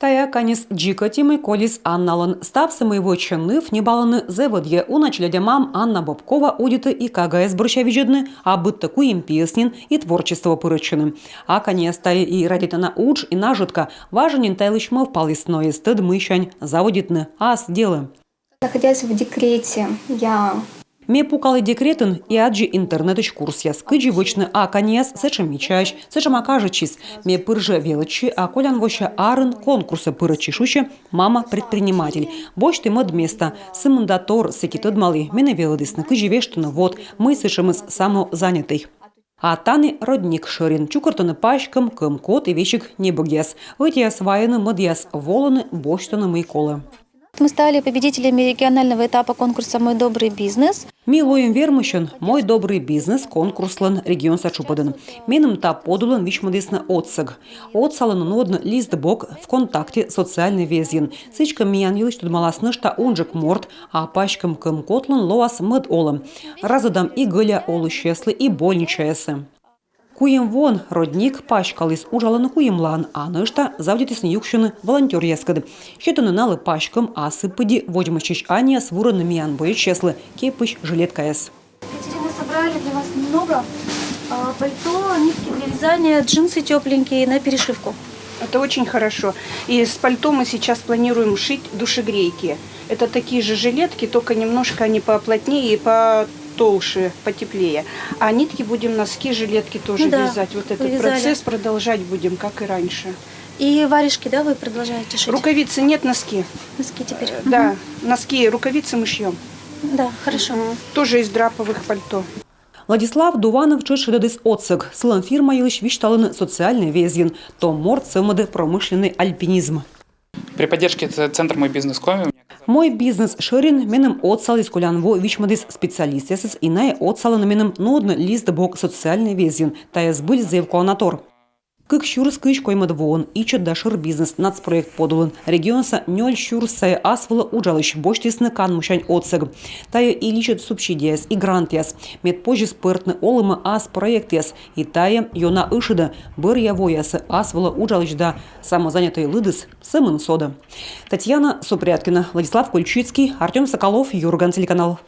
Тая канис джикотимы колис Анналан. Ставсымы его чынны небаланы зеводье уначлядямам Анна Бобкова удиты и КГС брущавиджедны, а бытта куем песнин и творчество пырычыны. А канес тая и радитана удж и нажитка важенин тайлышма впалисное стыд мыщань заводитны, а сделаем. Находясь в декрете, я... Ме пукалы декретын и аджи интернетыч курс я скыджи вычны, а конец сечем мечач, сечем окажечис. Ме пырже велычи, а колян воща арын конкурса пырычишуще мама предприниматель. Боч ты мод места, сымандатор секитод малы, мене велодысны, кыджи вештыны вот, мы сечем из самозанятый. А таны родник шырин, чукартыны пачкам, кым кот и вечик не богес. Вытяс ваяны модьяс воланы, боштыны мейколы. Мы стали победителями регионального этапа конкурса «Мой добрый бизнес». Милоем вермыщен, мой добрый бизнес конкурслан регион Сачупадын. Меным та подулан вичмадесна отсыг. Отсалан нодн листбок ВКонтакте социальный везен. Сычкам миян елыч tudмаласны шта унжик морд, а пачкам кым котлан лоас мыд олым. Разодам и гыля олы щеслы и больничаясы. Куем вон, родник пачкалыс ужаланы куемлан, а нышта завдетесны юкшыны волонтер ескады. Щетыны налы пачкам, а сыпыди водимычич ания свураны миян бои чеслы, кепыч жилетка эс. Мы собрали для вас немного пальто, нитки для вязания, джинсы тепленькие на перешивку. Это очень хорошо. И с пальто мы сейчас планируем шить душегрейки. Это такие же жилетки, только немножко они поплотнее и потолще, потеплее. А нитки будем носки, жилетки тоже вязать. Вот этот процесс продолжать будем, как и раньше. И варежки, да, вы продолжаете шить? Рукавицы нет, носки. Носки теперь. Да, носки, рукавицы мы шьем. Да, хорошо. Тоже из драповых пальто. Владислав Дуванов чешедадыс отсыг. Сылан фирма елыч вишталыны социальный везен. То морд сымады промышленный альпинизм. При поддержке Центра «Мой бизнес.коми» мой бизнес ширин менем отсал из кулянво вичмадис специалистесс и най отсала на менем нодно лист бок социальный везен. Тая сбыль заявку анатор. Как щурс кыч коймад вон, ичет дашир бизнес нацпроект подулын. Регионса нёль щурс сая асвала уджалыш боштисны кан мушань отсыг. Тая и личет субсидияс и грантияс. Медпожи спыртны олымы ас проектяс. И тая йона ышыда быр явоясы асвала уджалыш да самозанятый лыдыс сымын сода. Татьяна Супряткина, Владислав Кульчицкий, Артем Соколов, Юрган, телеканал.